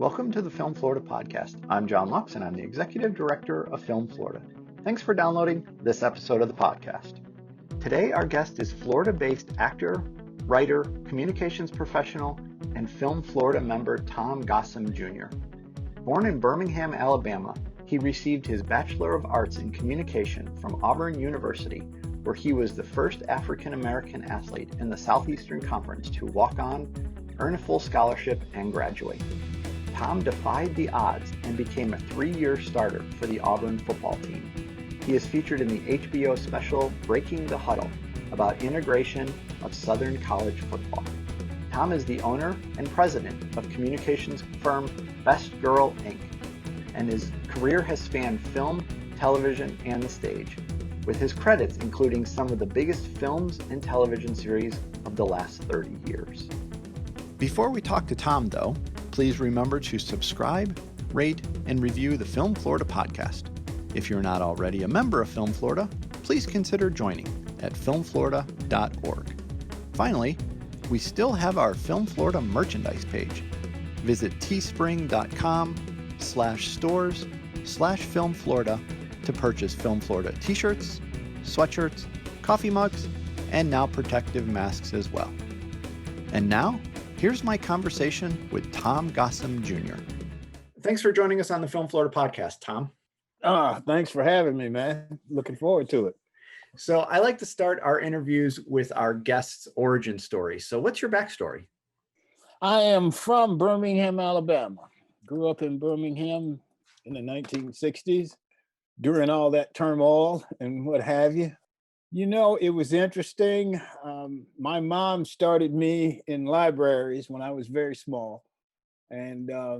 Welcome to the Film Florida podcast. I'm John Lux, and I'm the Executive Director of Film Florida. Thanks for downloading this episode of the podcast. Today, our guest is Florida-based actor, writer, communications professional, and Film Florida member Thom Gossom Jr. Born in Birmingham, Alabama, he received his Bachelor of Arts in Communication from Auburn University, where he was the first African-American athlete in the Southeastern Conference to walk on, earn a full scholarship, and graduate. Thom defied the odds and became a 3-year starter for the Auburn football team. He is featured in the HBO special Breaking the Huddle about integration of Southern college football. Thom is the owner and president of communications firm Gurl Inc, and his career has spanned film, television, and the stage, with his credits including some of the biggest films and television series of the last 30 years. Before we talk to Thom, though, please remember to subscribe, rate, and review the Film Florida podcast. If you're not already a member of Film Florida, please consider joining at filmflorida.org. Finally, we still have our Film Florida merchandise page. Visit teespring.com/stores/Film Florida to purchase Film Florida t-shirts, sweatshirts, coffee mugs, and now protective masks as well. And now, here's my conversation with Thom Gossom Jr. Thanks for joining us on the Film Florida podcast, Thom. Thanks for having me, man. Looking forward to it. So I like to start our interviews with our guest's origin story. So what's your backstory? I am from Birmingham, Alabama. Grew up in Birmingham in the 1960s during all that turmoil and what have you. You know, it was interesting. My mom started me in libraries when I was very small. And I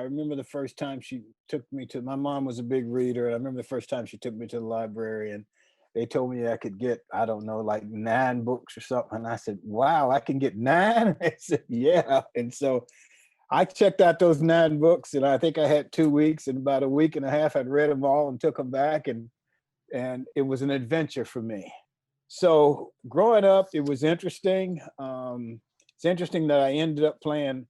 remember the first time she took me to, my mom was a big reader. And I remember the first time she took me to the library and they told me I could get, I don't know, like 9 books or something. And I said, wow, I can get 9? I said, yeah. And so I checked out those 9 books and I think I had 2 weeks, and about a week and a half, I'd read them all and took them back. And it was an adventure for me. So growing up, it was interesting. It's interesting that I ended up playing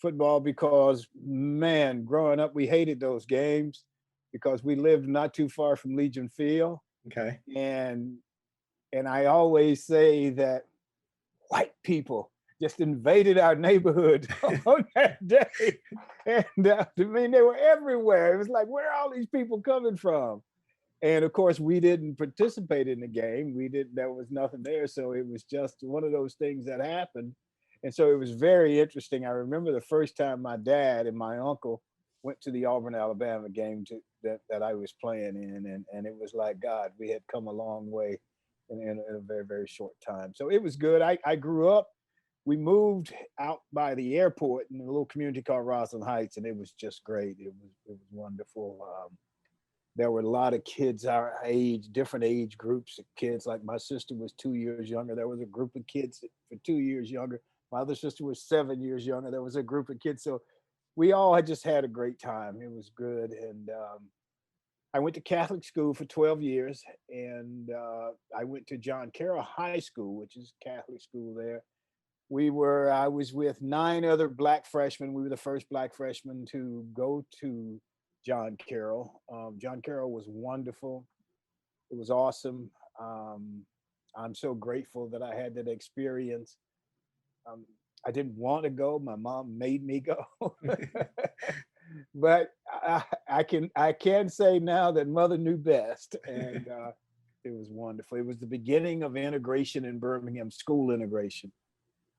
football because, man, growing up, we hated those games because we lived not too far from Legion Field. Okay. And I always say that white people just invaded our neighborhood on that day. And I mean, they were everywhere. It was like, where are all these people coming from? And of course, we didn't participate in the game. There was nothing there. So it was just one of those things that happened. And so it was very interesting. I remember the first time my dad and my uncle went to the Auburn, Alabama game that I was playing in. And it was like, God, we had come a long way in a very, very short time. So it was good. I grew up, we moved out by the airport in a little community called Roslyn Heights, and it was just great. It was wonderful. There were a lot of kids our age, different age groups of kids. Like my sister was 2 years younger. There was a group of kids for 2 years younger. My other sister was 7 years younger. There was a group of kids. So we all had just had a great time. It was good. And I went to Catholic school for 12 years. And I went to John Carroll High School, which is Catholic school there. I was with 9 other Black freshmen. We were the first Black freshmen to go to John Carroll. John Carroll was wonderful. It was awesome. I'm so grateful that I had that experience. I didn't want to go. My mom made me go. But I can say now that mother knew best. And it was wonderful. It was the beginning of integration in Birmingham, school integration.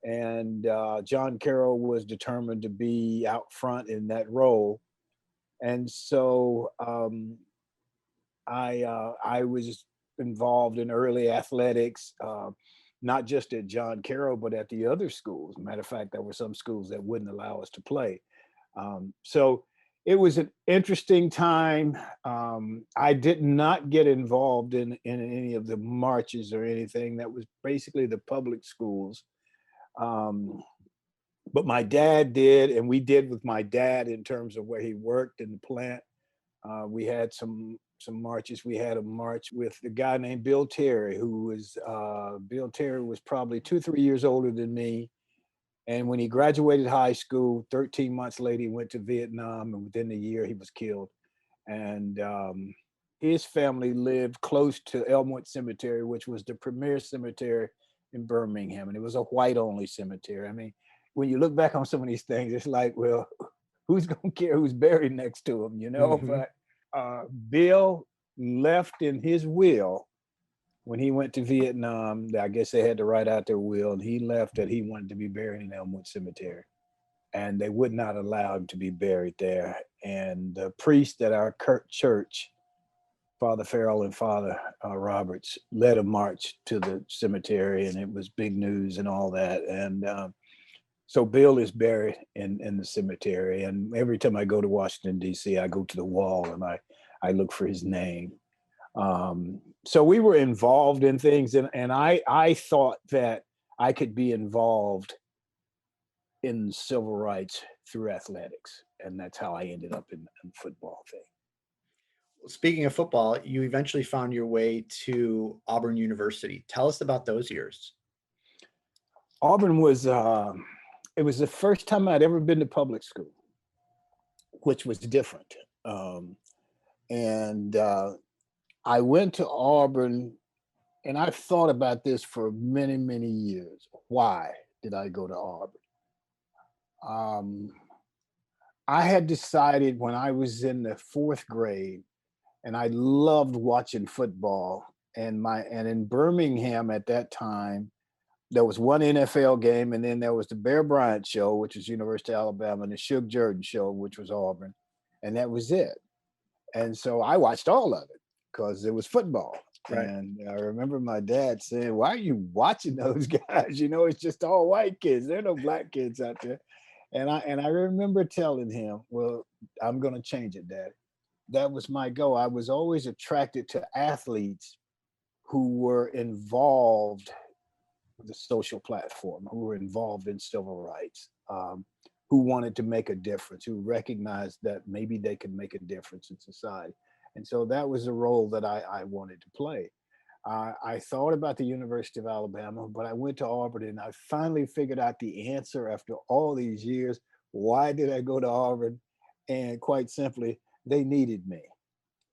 And John Carroll was determined to be out front in that role. And so I was involved in early athletics, not just at John Carroll, but at the other schools. Matter of fact, there were some schools that wouldn't allow us to play. So it was an interesting time. I did not get involved in any of the marches or anything. That was basically the public schools. But my dad did, and we did with my dad in terms of where he worked in the plant. We had some marches. We had a march with a guy named Bill Terry, Bill Terry was probably 2-3 years older than me. And when he graduated high school, 13 months later, he went to Vietnam, and within a year, he was killed. And his family lived close to Elmwood Cemetery, which was the premier cemetery in Birmingham. And it was a white-only cemetery. I mean, when you look back on some of these things, it's like, well, who's going to care who's buried next to him, you know? Mm-hmm. But Bill left in his will when he went to Vietnam. I guess they had to write out their will, and he left that he wanted to be buried in Elmwood Cemetery. And they would not allow him to be buried there. And the priest at our church, Father Farrell and Father Roberts, led a march to the cemetery, and it was big news and all that. And so Bill is buried in the cemetery. And every time I go to Washington, D.C., I go to the wall and I look for his name. So we were involved in things, and I thought that I could be involved in civil rights through athletics. And that's how I ended up in the football thing. Speaking of football, you eventually found your way to Auburn University. Tell us about those years. Auburn was, it was the first time I'd ever been to public school, which was different. And I went to Auburn, and I've thought about this for many, many years. Why did I go to Auburn? I had decided when I was in the fourth grade, and I loved watching football. And in Birmingham at that time, there was one NFL game, and then there was the Bear Bryant show, which was University of Alabama, and the Suge Jordan show, which was Auburn, and that was it. And so I watched all of it because it was football. Right. And I remember my dad saying, "Why are you watching those guys? You know, it's just all white kids. There are no black kids out there." And I remember telling him, "Well, I'm going to change it, Dad." That was my goal. I was always attracted to athletes who were involved with the social platform, who were involved in civil rights, who wanted to make a difference, who recognized that maybe they could make a difference in society. And so that was the role that I wanted to play. I thought about the University of Alabama, but I went to Auburn, and I finally figured out the answer after all these years. Why did I go to Auburn? And quite simply, they needed me.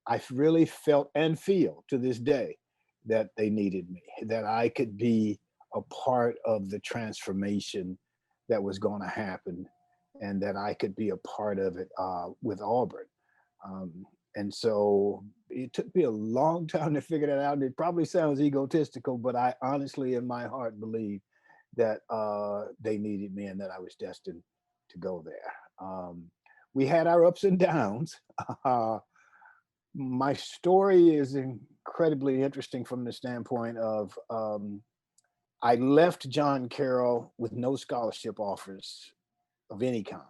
I really felt and feel to this day that they needed me, that I could be a part of the transformation that was going to happen, and that I could be a part of it with Auburn. And so it took me a long time to figure that out. And it probably sounds egotistical, but I honestly, in my heart, believe that they needed me and that I was destined to go there. We had our ups and downs. My story is incredibly interesting from the standpoint of I left John Carroll with no scholarship offers of any kind.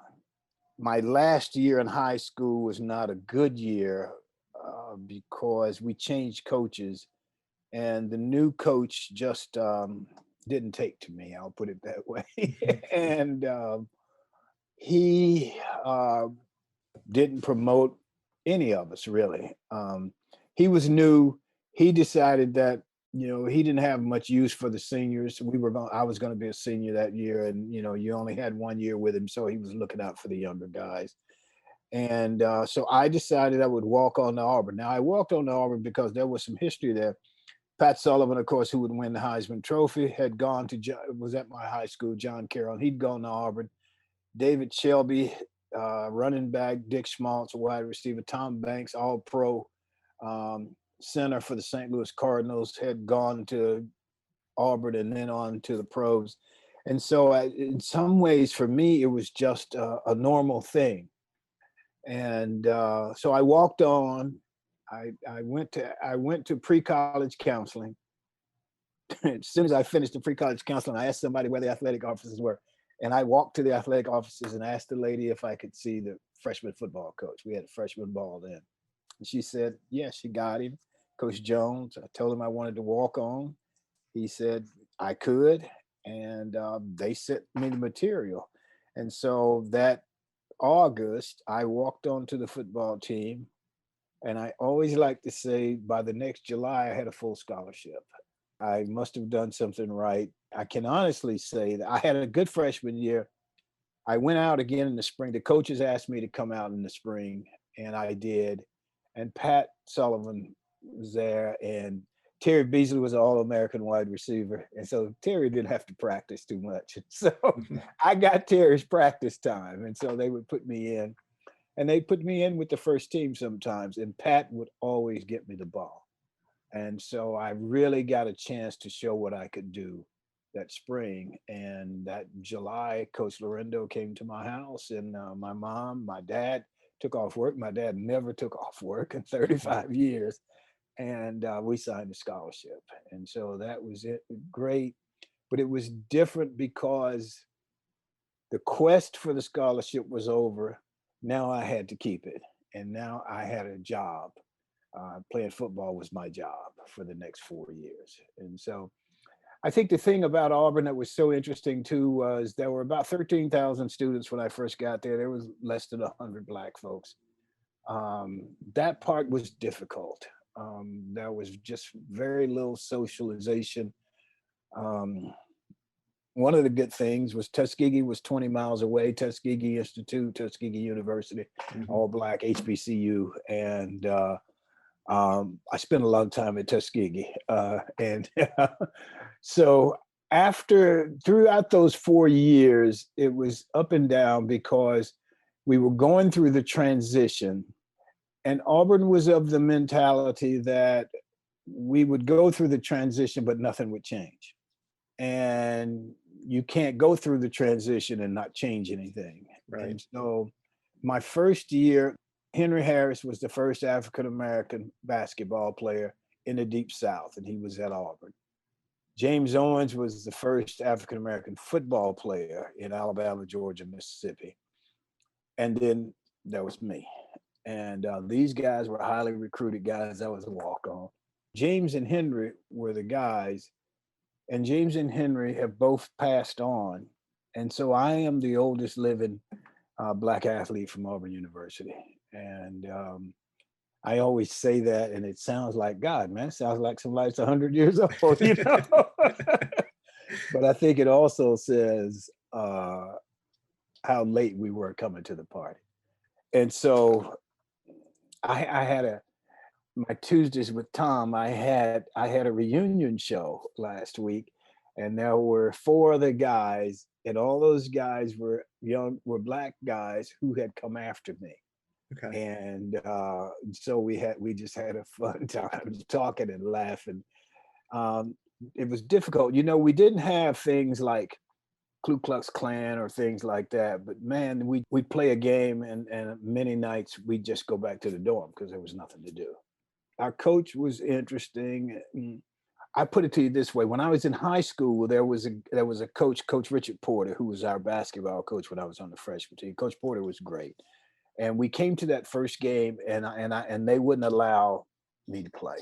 My last year in high school was not a good year because we changed coaches, and the new coach just didn't take to me. I'll put it that way. And he didn't promote any of us really. He was new. He decided that, you know, he didn't have much use for the seniors. I was going to be a senior that year, and you know, you only had 1 year with him, so he was looking out for the younger guys. And so I decided I would walk on to Auburn. Now I walked on to Auburn because there was some history there. Pat Sullivan, of course, who would win the Heisman Trophy, had gone to was at my high school, John Carroll. He'd gone to Auburn. David Shelby, running back, Dick Schmaltz, wide receiver, Tom Banks, all pro center for the St. Louis Cardinals, had gone to Auburn and then on to the pros. And so in some ways for me, it was just a normal thing. And so I walked on. I went to pre-college counseling. As soon as I finished the pre-college counseling, I asked somebody where the athletic offices were. And I walked to the athletic offices and asked the lady if I could see the freshman football coach. We had freshman ball then. And she said, yes, she got him. Coach Jones. I told him I wanted to walk on. He said I could. And they sent me the material. And so that August, I walked onto the football team. And I always like to say by the next July, I had a full scholarship. I must have done something right. I can honestly say that I had a good freshman year. I went out again in the spring. The coaches asked me to come out in the spring, and I did. And Pat Sullivan was there, and Terry Beasley was an All-American wide receiver. And so Terry didn't have to practice too much. So I got Terry's practice time. And so they would put me in. And they put me in with the first team sometimes. And Pat would always get me the ball. And so I really got a chance to show what I could do that spring. And that July, Coach Lorendo came to my house, and my mom, my dad took off work. My dad never took off work in 35 years. And we signed a scholarship. And so that was it. Great. But it was different because the quest for the scholarship was over. Now I had to keep it. And now I had a job. Playing football was my job for the next 4 years. And so I think the thing about Auburn that was so interesting too was there were about 13,000 students when I first got there. There was less than 100 Black folks. That part was difficult. There was just very little socialization. One of the good things was Tuskegee was 20 miles away, Tuskegee Institute, Tuskegee University, all Black HBCU. And I spent a lot of time at Tuskegee. And so throughout those 4 years, it was up and down because we were going through the transition. And Auburn was of the mentality that we would go through the transition, but nothing would change. And you can't go through the transition and not change anything. Right. And so my first year, Henry Harris was the first African-American basketball player in the Deep South, and he was at Auburn. James Owens was the first African-American football player in Alabama, Georgia, Mississippi. And then there was me. And these guys were highly recruited guys. I was a walk-on. James and Henry were the guys, and James and Henry have both passed on. And so I am the oldest living Black athlete from Auburn University. And I always say that, and it sounds like, God, man, it sounds like somebody's 100 years old, you know? But I think it also says how late we were coming to the party. And so I had my Tuesdays with Thom, I had a reunion show last week, and there were 4 other guys, and all those guys were Black guys who had come after me. Okay. And so we just had a fun time talking and laughing. It was difficult. You know, we didn't have things like Ku Klux Klan or things like that, but man, we'd play a game, and many nights we'd just go back to the dorm because there was nothing to do. Our coach was interesting. I put it to you this way: when I was in high school, there was a coach, Coach Richard Porter, who was our basketball coach when I was on the freshman team. Coach Porter was great, and we came to that first game, and they wouldn't allow me to play.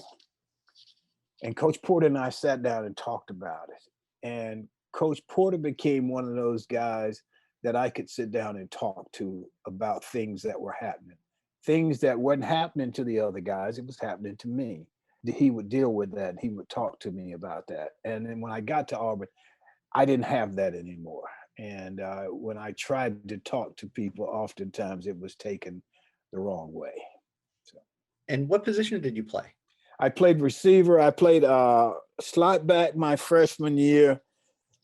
And Coach Porter and I sat down and talked about it. And Coach Porter became one of those guys that I could sit down and talk to about things that were happening. Things that wasn't happening to the other guys, it was happening to me. He would deal with that, and he would talk to me about that. And then when I got to Auburn, I didn't have that anymore. And when I tried to talk to people, oftentimes it was taken the wrong way. So. And what position did you play? I played receiver. I played slot back my freshman year,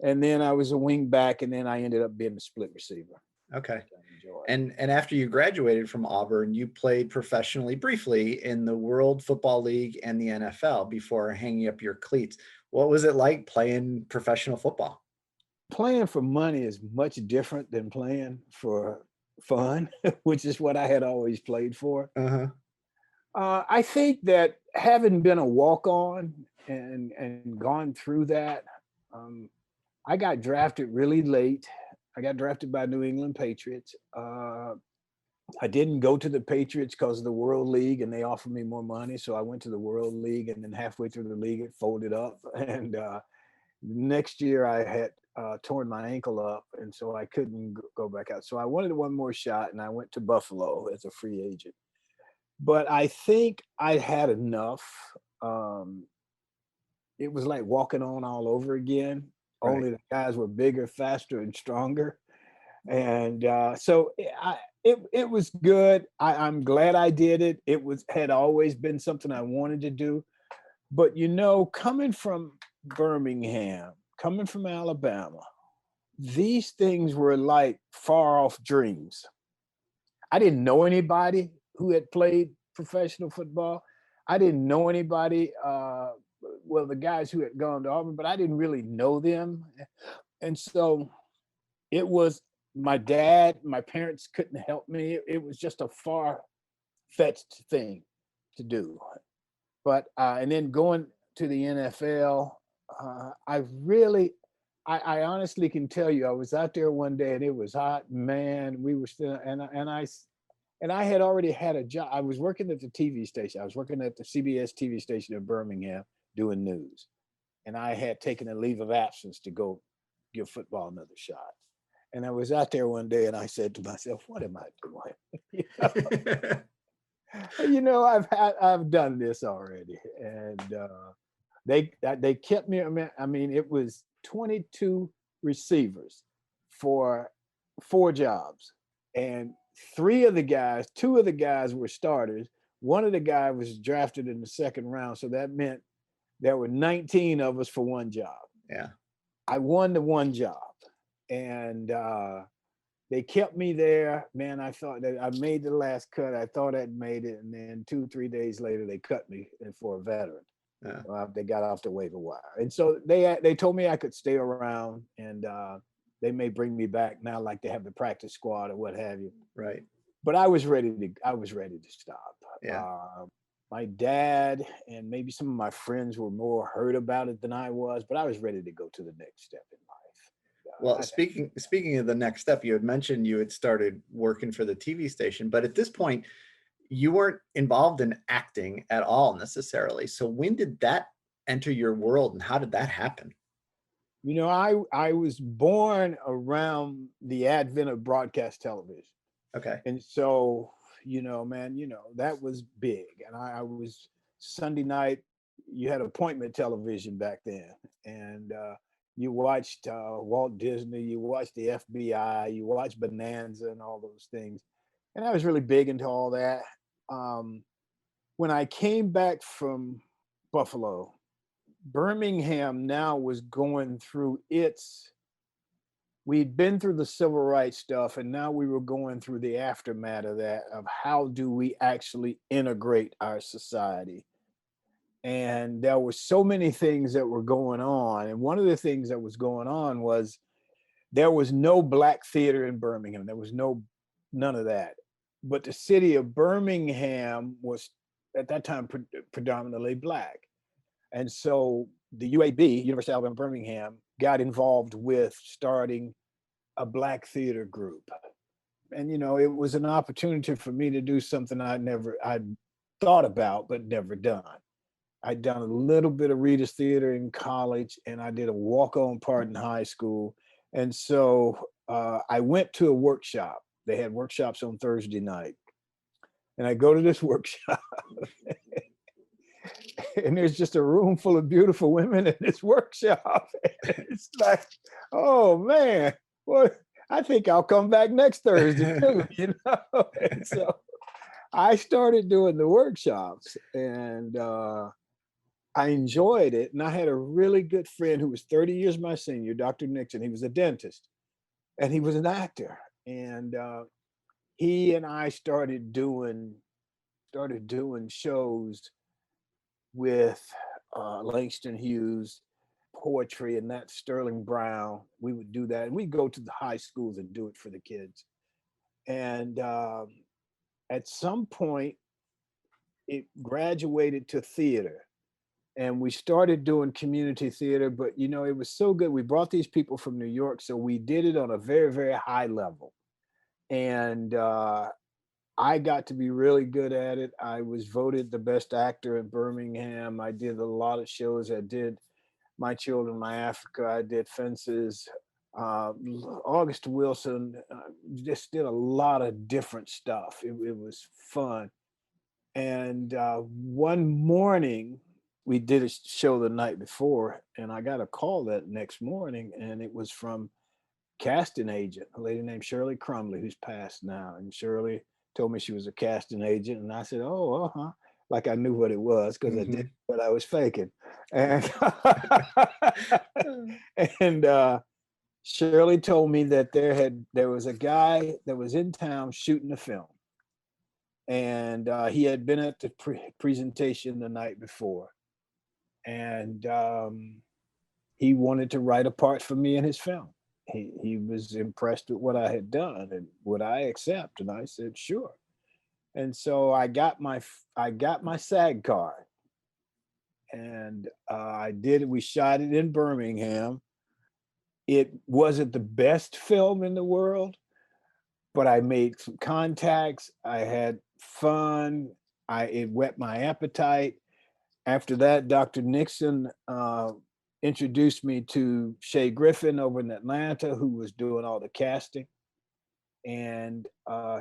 and then I was a wing back, and then I ended up being a split receiver. Okay. And after you graduated from Auburn, you played professionally briefly in the World Football League and the NFL before hanging up your cleats. What was it like playing professional football? Playing for money is much different than playing for fun, which is what I had always played for. Uh-huh. I think that having been a walk-on and gone through that, I got drafted really late. I got drafted by New England Patriots. I didn't go to the Patriots because of the World League, and they offered me more money. So I went to the World League, and then halfway through the league, it folded up. And next year I had torn my ankle up, and so I couldn't go back out. So I wanted one more shot, and I went to Buffalo as a free agent. But I think I had enough. it was like walking on all over again. Right. Only the guys were bigger, faster, and stronger. And so it was good. I'm glad I did it. It had always been something I wanted to do. But coming from Birmingham, coming from Alabama, these things were like far off dreams. I didn't know anybody who had played professional football. I didn't know anybody, well, the guys who had gone to Auburn, but I didn't really know them. And so it was my parents couldn't help me. It was just a far-fetched thing to do. But, and then going to the NFL, I honestly can tell you, I was out there one day and it was hot, man. We were still, and I had already had a job. I was working at the TV station. I was working at the CBS TV station in Birmingham doing news. And I had taken a leave of absence to go give football another shot. And I was out there one day and I said to myself, what am I doing? I've done this already. And they kept me, I mean, it was 22 receivers for 4 jobs. And two of the guys were starters. One of the guys was drafted in the 2nd round. So that meant there were 19 of us for one job. Yeah. I won the one job. And they kept me there. Man, I thought that I made the last cut. I thought I'd made it. And then 2-3 days later, they cut me for a veteran. Yeah. They got off the waiver wire. And so they told me I could stay around and they may bring me back now, like they have the practice squad or what have you. Right. But I was ready to stop. Yeah. My dad and maybe some of my friends were more hurt about it than I was, but I was ready to go to the next step in life. Well, speaking of the next step, you had mentioned you had started working for the TV station, but at this point, you weren't involved in acting at all necessarily. So when did that enter your world and how did that happen? I was born around the advent of broadcast television. Okay. And so, that was big. And I was Sunday night, you had appointment television back then. And you watched Walt Disney, you watched the FBI, you watched Bonanza and all those things. And I was really big into all that. When I came back from Buffalo, Birmingham now was going through we'd been through the civil rights stuff, and now we were going through the aftermath of that, of how do we actually integrate our society. And there were so many things that were going on. And one of the things that was going on was there was no Black theater in Birmingham. There was none of that. But the city of Birmingham was at that time predominantly Black. And so the UAB, University of Alabama, Birmingham, got involved with starting a Black theater group. And, it was an opportunity for me to do something I'd thought about, but never done. I'd done a little bit of Reader's Theater in college, and I did a walk-on part in high school. And so I went to a workshop. They had workshops on Thursday night. And I go to this workshop. And there's just a room full of beautiful women in this workshop. It's like, oh man, well, I think I'll come back next Thursday too, And so I started doing the workshops, and I enjoyed it. And I had a really good friend who was 30 years my senior, Dr. Nixon. He was a dentist, and he was an actor. And he and I started doing shows with Langston Hughes, poetry, and that Sterling Brown. We would do that, and we'd go to the high schools and do it for the kids. And at some point, it graduated to theater, and we started doing community theater. But it was so good. We brought these people from New York, so we did it on a very, very high level. And I got to be really good at it. I was voted the best actor in Birmingham. I did a lot of shows. I did My Children, My Africa. I did Fences. August Wilson, just did a lot of different stuff. It was fun. And one morning, we did a show the night before, and I got a call that next morning, and it was from casting agent, a lady named Shirley Crumley, who's passed now. And Shirley told me she was a casting agent, and I said, "Oh, like I knew what it was because I did what I was faking." And and Shirley told me that there was a guy that was in town shooting a film, and he had been at the presentation the night before, and he wanted to write a part for me in his film. He was impressed with what I had done and would I accept, and I said sure. And so I got my SAG card, and I did. We shot it in Birmingham. It wasn't the best film in the world, but I made some contacts. I had fun. It whet my appetite. After that, Dr. Nixon introduced me to Shay Griffin over in Atlanta, who was doing all the casting. And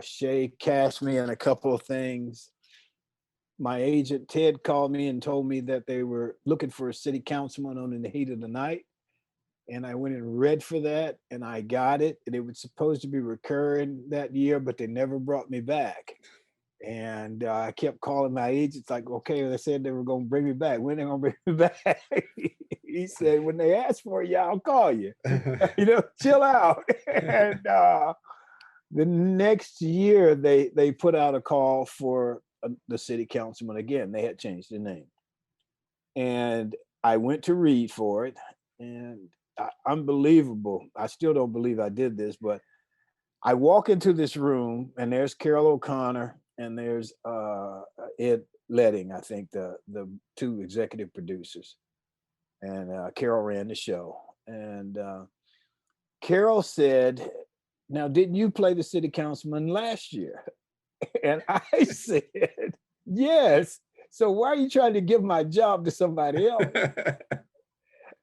Shay cast me in a couple of things. My agent, Ted, called me and told me that they were looking for a city councilman on In the Heat of the Night. And I went and read for that, and I got it. And it was supposed to be recurring that year, but they never brought me back. And I kept calling my agents, like, okay, they said they were going to bring me back. When are they going to bring me back? He said, when they ask for you, I'll call you. Chill out. And the next year, they put out a call for the city councilman again. They had changed the name. And I went to read for it. And unbelievable. I still don't believe I did this, but I walk into this room, and there's Carol O'Connor, and there's Ed Letting, I think, the two executive producers. And Carol ran the show. And Carol said, now, didn't you play the city councilman last year? And I said, yes. So why are you trying to give my job to somebody else?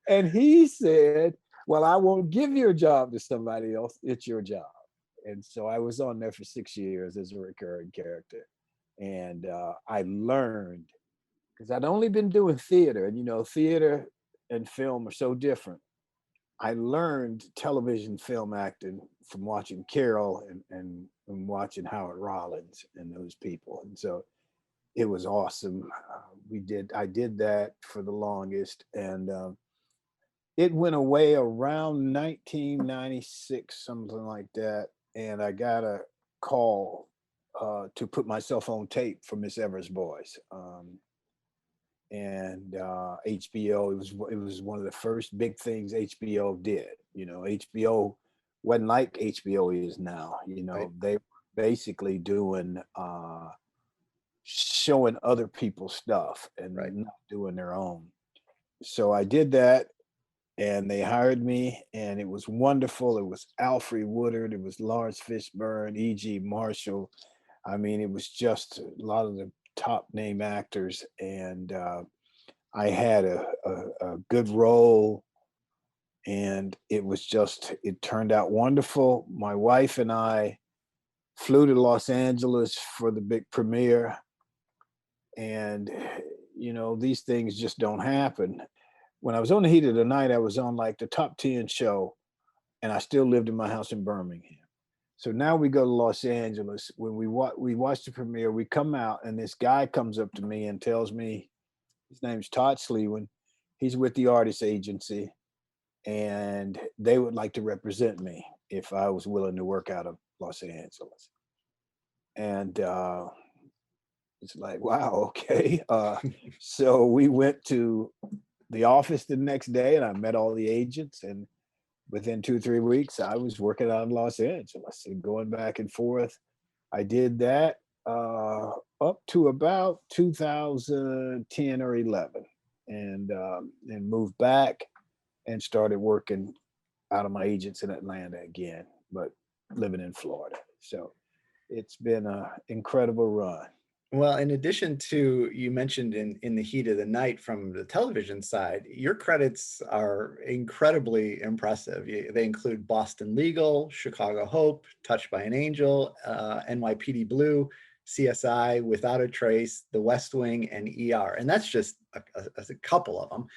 And he said, well, I won't give your job to somebody else. It's your job. And so I was on there for 6 years as a recurring character. And I learned, because I'd only been doing theater, and theater and film are so different. I learned television film acting from watching Carol and watching Howard Rollins and those people. And so it was awesome. I did that for the longest. And it went away around 1996, something like that. And I got a call to put myself on tape for Miss Evers' Boys. And HBO, it was one of the first big things HBO did. HBO wasn't like HBO is now. Right. They were basically doing showing other people's stuff and not doing their own. So I did that, and they hired me, and it was wonderful. It was Alfre Woodard, it was Lawrence Fishburne, E.G. Marshall. I mean, it was just a lot of the top name actors, and I had a good role, and it turned out wonderful. My wife and I flew to Los Angeles for the big premiere, and these things just don't happen. When I was on The Heat of the Night, I was on like the top 10 show, and I still lived in my house in Birmingham. So now we go to Los Angeles. When we watch the premiere, we come out, and this guy comes up to me and tells me, his name's Todd Slewen. He's with the artist agency, and they would like to represent me if I was willing to work out of Los Angeles. And it's like, wow, okay. So we went to the office the next day, and I met all the agents, and within 2 or 3 weeks, I was working out in Los Angeles and going back and forth. I did that up to about 2010 or 11, and moved back and started working out of my agents in Atlanta again, but living in Florida. So it's been an incredible run. Well, in addition to, you mentioned in The Heat of the Night from the television side, your credits are incredibly impressive. They include Boston Legal, Chicago Hope, Touched by an Angel, NYPD Blue, CSI, Without a Trace, The West Wing, and ER. And that's just a couple of them.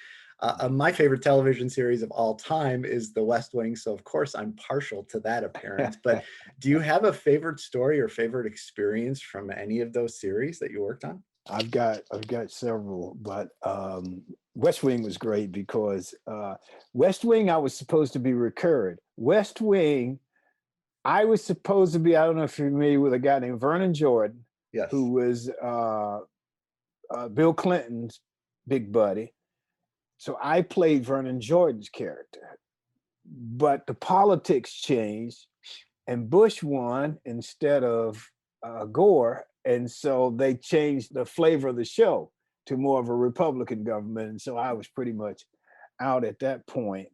My favorite television series of all time is The West Wing. So of course I'm partial to that appearance, but do you have a favorite story or favorite experience from any of those series that you worked on? I've got several, but West Wing was great because West Wing, I was supposed to be recurred. West Wing, I was supposed to be, I don't know if you're familiar with a guy named Vernon Jordan, Yes. who was Bill Clinton's big buddy. So I played Vernon Jordan's character, but the politics changed and Bush won instead of Gore. And so they changed the flavor of the show to more of a Republican government. And so I was pretty much out at that point.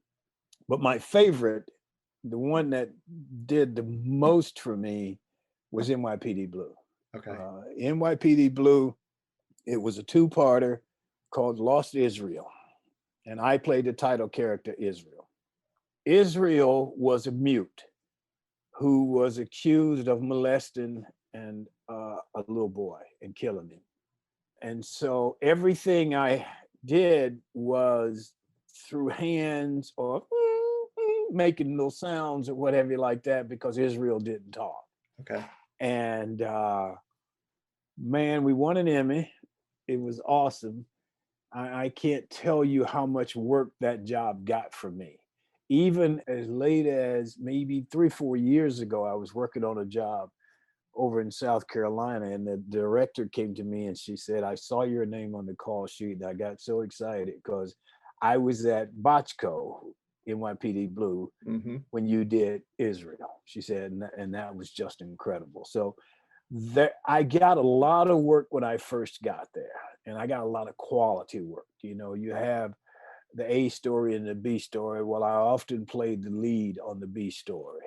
But my favorite, the one that did the most for me, was NYPD Blue. Okay. NYPD Blue, it was a two-parter called Lost Israel. And I played the title character, Israel. Israel was a mute who was accused of molesting a little boy and killing him. And so everything I did was through hands or making little sounds or whatever like that, because Israel didn't talk. Okay. And man, we won an Emmy. It was awesome. I can't tell you how much work that job got for me. Even as late as maybe 3-4 years ago, I was working on a job over in South Carolina, and the director came to me and she said, I saw your name on the call sheet. And I got so excited because I was at Bochco, NYPD Blue, when you did Israel. She said, and that was just incredible. So I got a lot of work when I first got there, and I got a lot of quality work. You know, you have the A story and the B story. Well, I often played the lead on the B story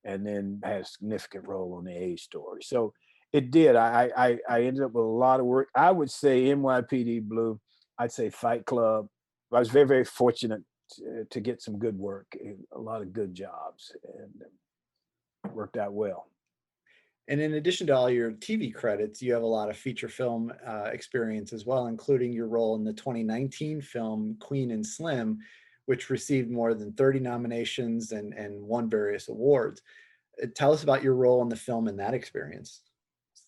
and then had a significant role on the A story. So it did. I ended up with a lot of work. I would say NYPD Blue, I'd say Fight Club. I was very, very fortunate to get some good work, a lot of good jobs, and it worked out well. And in addition to all your TV credits, you have a lot of feature film experience as well, including your role in the 2019 film Queen and Slim, which received more than 30 nominations and won various awards. Tell us about your role in the film and that experience.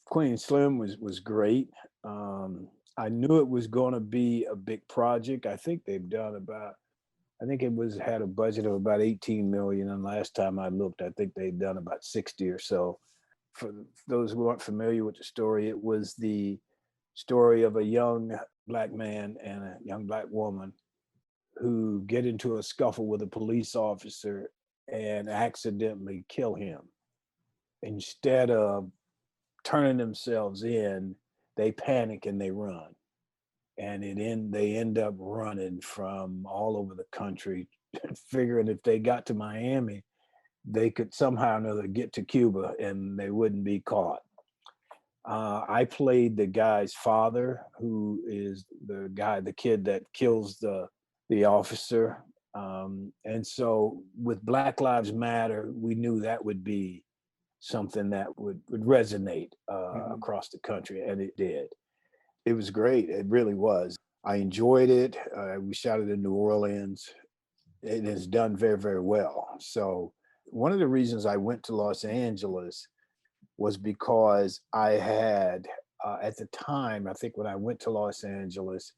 Queen and Slim was great. I knew it was going to be a big project. I think they've done had a budget of about 18 million. And last time I looked, I think they'd done about 60 or so. For those who aren't familiar with the story, it was the story of a young Black man and a young Black woman who get into a scuffle with a police officer and accidentally kill him. Instead of turning themselves in, they panic and they run. And they end up running from all over the country, figuring if they got to Miami, they could somehow or another get to Cuba and they wouldn't be caught. I played the guy's father, who is the kid that kills the officer. And so with Black Lives Matter, we knew that would be something that would resonate across the country, and it did. It was great. It really was. I enjoyed it. We shot it in New Orleans. It is done very, very well. So one of the reasons I went to Los Angeles was because I had, at the time, I think when I went to Los Angeles,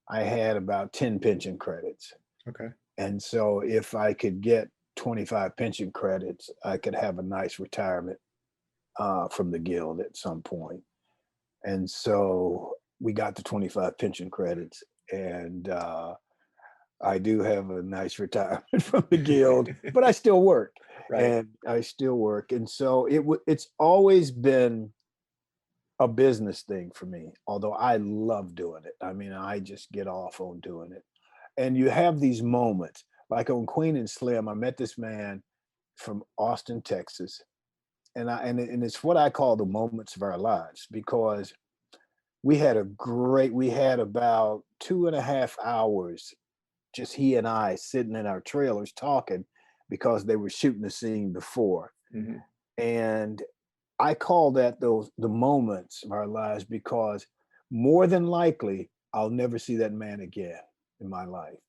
I had about 10 pension credits. Okay. And so if I could get 25 pension credits, I could have a nice retirement from the Guild at some point. And so we got the 25 pension credits, and I do have a nice retirement from the Guild, but I still work. Right. And I still work. And so it's always been a business thing for me, although I love doing it. I mean, I just get off on doing it. And you have these moments, like on Queen and Slim, I met this man from Austin, Texas. And it's what I call the moments of our lives, because we had about 2.5 hours, just he and I sitting in our trailers talking, because they were shooting the scene before. And I call that the moments of our lives, because more than likely I'll never see that man again in my life.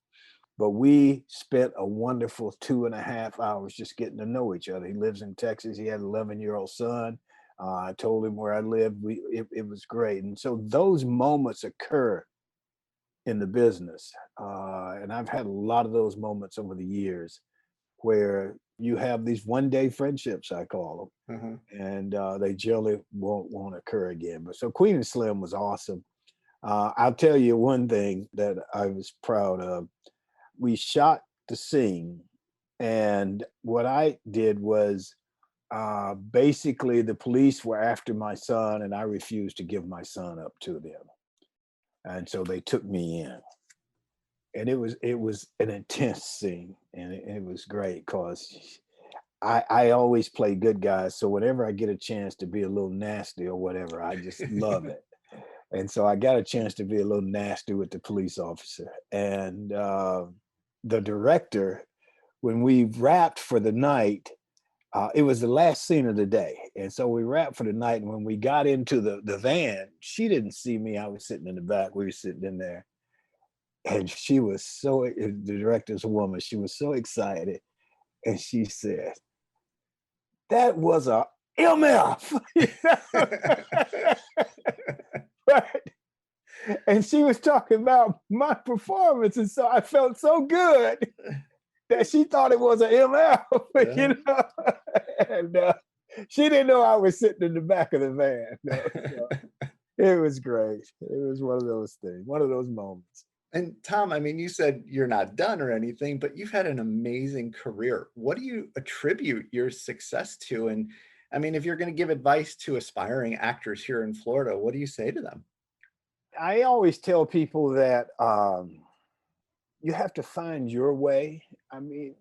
But we spent a wonderful 2.5 hours just getting to know each other. He lives in Texas. He had an 11-year-old son. I told him where I lived. It was great. And so those moments occur in the business. And I've had a lot of those moments over the years where you have these one-day friendships, I call them, and they generally won't occur again. But so Queen and Slim was awesome. I'll tell you one thing that I was proud of. We shot the scene, and what I did was basically the police were after my son, and I refused to give my son up to them, and so they took me in. And it was an intense scene, and it was great because I always play good guys. So whenever I get a chance to be a little nasty or whatever, I just love it. And so I got a chance to be a little nasty with the police officer. And the director, when we wrapped for the night, it was the last scene of the day. And so we wrapped for the night. And when we got into the van, she didn't see me. I was sitting in the back. We were sitting in there. And she was the director's woman, she was so excited. And she said, "That was a MF." Right. And she was talking about my performance. And so I felt so good that she thought it was an MF, and she didn't know I was sitting in the back of the van. So it was great. It was one of those things, one of those moments. And Thom, I mean, you said you're not done or anything, but you've had an amazing career. What do you attribute your success to? And I mean, if you're going to give advice to aspiring actors here in Florida, what do you say to them? I always tell people that you have to find your way. I mean,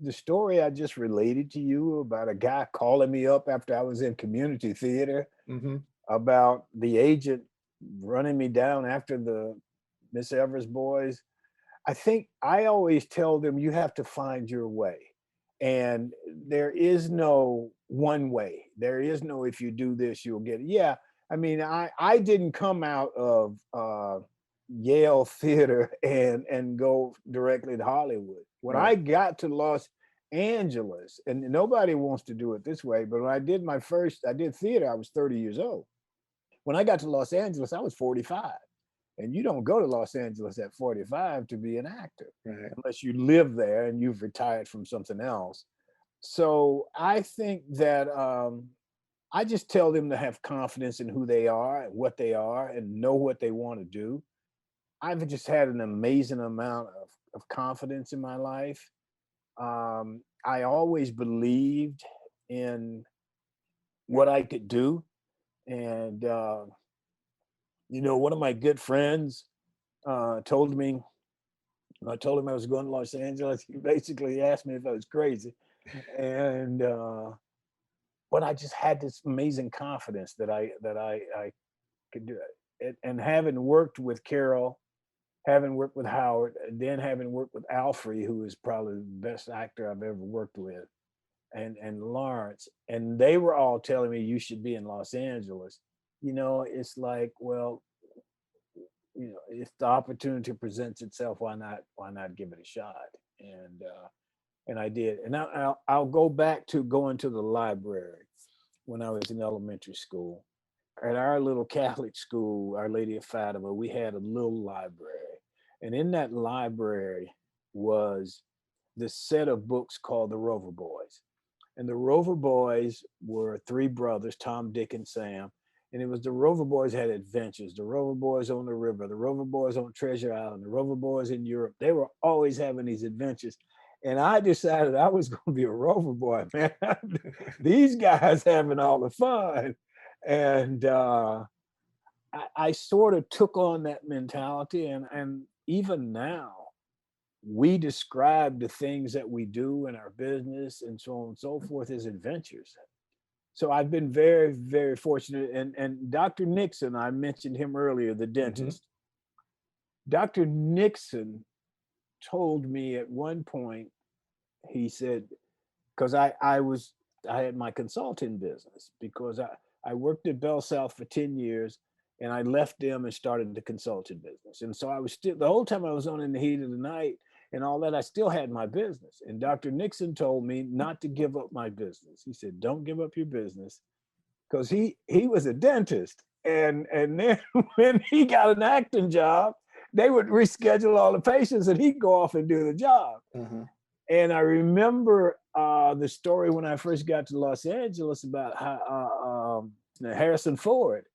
the story I just related to you about a guy calling me up after I was in community theater, about the agent running me down after the Miss Evers boys. I think I always tell them you have to find your way. And there is no one way. There is no, if you do this, you'll get it. Yeah. I mean, I didn't come out of Yale Theater and go directly to Hollywood. When I got to Los Angeles, and nobody wants to do it this way, but when I did theater, I was 30 years old. When I got to Los Angeles, I was 45. And you don't go to Los Angeles at 45 to be an actor, unless you live there and you've retired from something else. So I think that I just tell them to have confidence in who they are and what they are and know what they want to do. I've just had an amazing amount of confidence in my life. I always believed in what I could do. And one of my good friends told me, I told him I was going to Los Angeles. He basically asked me if I was crazy. And, but I just had this amazing confidence that I could do it. And having worked with Carol, having worked with Howard, and then having worked with Alfred, who is probably the best actor I've ever worked with, and Lawrence, and they were all telling me you should be in Los Angeles. It's like, well, if the opportunity presents itself, why not give it a shot? And I did. And I'll go back to going to the library when I was in elementary school. At our little Catholic school, Our Lady of Fatima, we had a little library. And in that library was this set of books called the Rover Boys. And the Rover Boys were three brothers, Tom, Dick, and Sam. And it was the Rover Boys had adventures. The Rover Boys on the river, the Rover Boys on Treasure Island, the Rover Boys in Europe. They were always having these adventures. And I decided I was going to be a Rover Boy, man. These guys having all the fun. And I sort of took on that mentality. And even now, we describe the things that we do in our business and so on and so forth as adventures. So I've been very, very fortunate. And Dr. Nixon, I mentioned him earlier, the dentist. Dr. Nixon told me at one point, he said, because I had my consulting business because I worked at Bell South for 10 years and I left them and started the consulting business. And so I was still, the whole time I was on In the Heat of the Night and all that, I still had my business. And Dr. Nixon told me not to give up my business. He said, don't give up your business, because he was a dentist. And then when he got an acting job, they would reschedule all the patients and he'd go off and do the job. Uh-huh. And I remember the story when I first got to Los Angeles about how, Harrison Ford.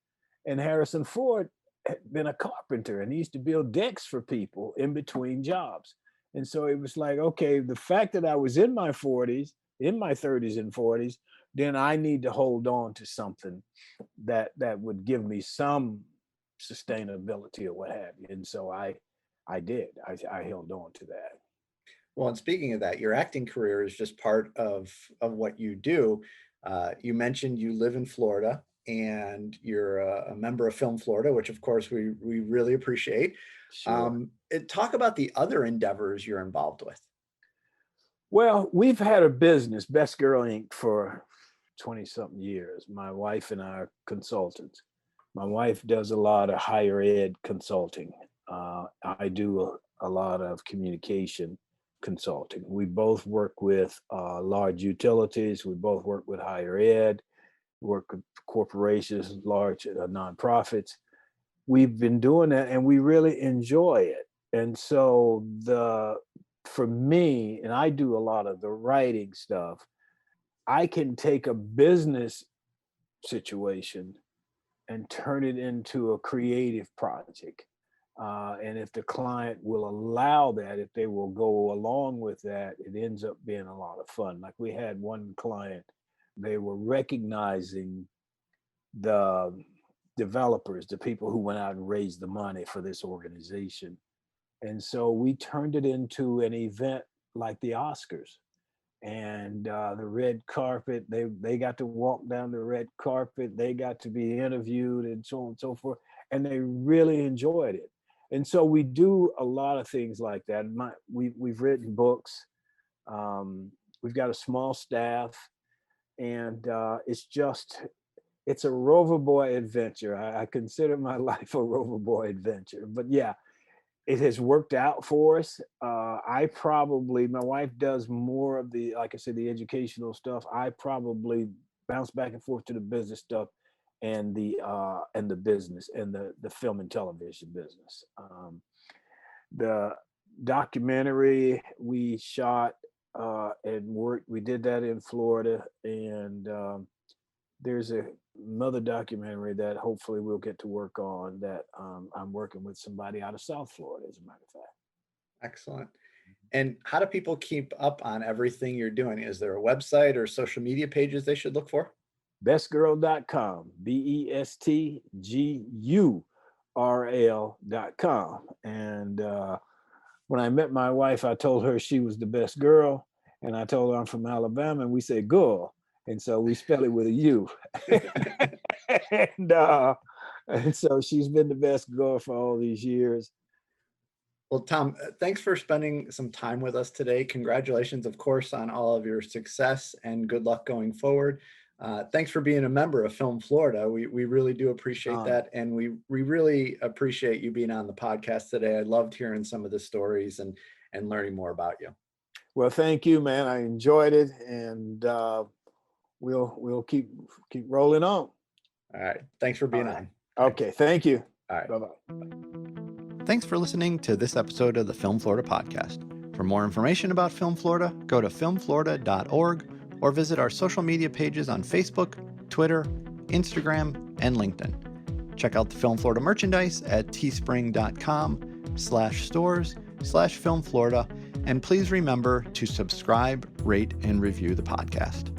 And Harrison Ford had been a carpenter and he used to build decks for people in between jobs. And so it was like, okay, the fact that I was in my 30s and 40s, then I need to hold on to something that would give me some sustainability or what have you. And so I did. I held on to that. Well, and speaking of that, your acting career is just part of what you do. You mentioned you live in Florida and you're a member of Film Florida, which of course we really appreciate. Sure. Talk about the other endeavors you're involved with. Well, we've had a business, Best Gurl Inc, for 20-something years. My wife and I are consultants. My wife does a lot of higher ed consulting. I do a lot of communication consulting. We both work with large utilities. We both work with higher ed, work with corporations, large nonprofits. We've been doing that and we really enjoy it. And so for me, and I do a lot of the writing stuff, I can take a business situation and turn it into a creative project. And if the client will allow that, if they will go along with that, it ends up being a lot of fun. Like we had one client, they were recognizing the developers, the people who went out and raised the money for this organization. And so we turned it into an event like the Oscars. And the red carpet, they got to walk down the red carpet, they got to be interviewed and so on and so forth. And they really enjoyed it. And so we do a lot of things like that. We've written books. We've got a small staff, and it's a Rover Boy adventure. I consider my life a Rover Boy adventure. But yeah, it has worked out for us. My wife does more of the, like I said, the educational stuff. I probably bounce back and forth to the business stuff and the business and the film and television business. The documentary we shot and worked, we did that in Florida, and there's another documentary that hopefully we'll get to work on that I'm working with somebody out of South Florida, as a matter of fact. Excellent. And how do people keep up on everything you're doing? Is there a website or social media pages they should look for? Bestgurl.com, bestgurl.com. And when I met my wife, I told her she was the best girl. And I told her I'm from Alabama, and we say Gurl. And so we spell it with a U. and so she's been the best girl for all these years. Well, Thom, thanks for spending some time with us today. Congratulations, of course, on all of your success, and good luck going forward. Thanks for being a member of Film Florida. We really do appreciate that. And we really appreciate you being on the podcast today. I loved hearing some of the stories and learning more about you. Well, thank you, man. I enjoyed it. And we'll keep rolling on. All right. Thanks for being on. Okay. Thank you. All right. Bye-bye. Thanks for listening to this episode of the Film Florida podcast. For more information about Film Florida, go to filmflorida.org or visit our social media pages on Facebook, Twitter, Instagram, and LinkedIn. Check out the Film Florida merchandise at teespring.com/stores/Film Florida. And please remember to subscribe, rate, and review the podcast.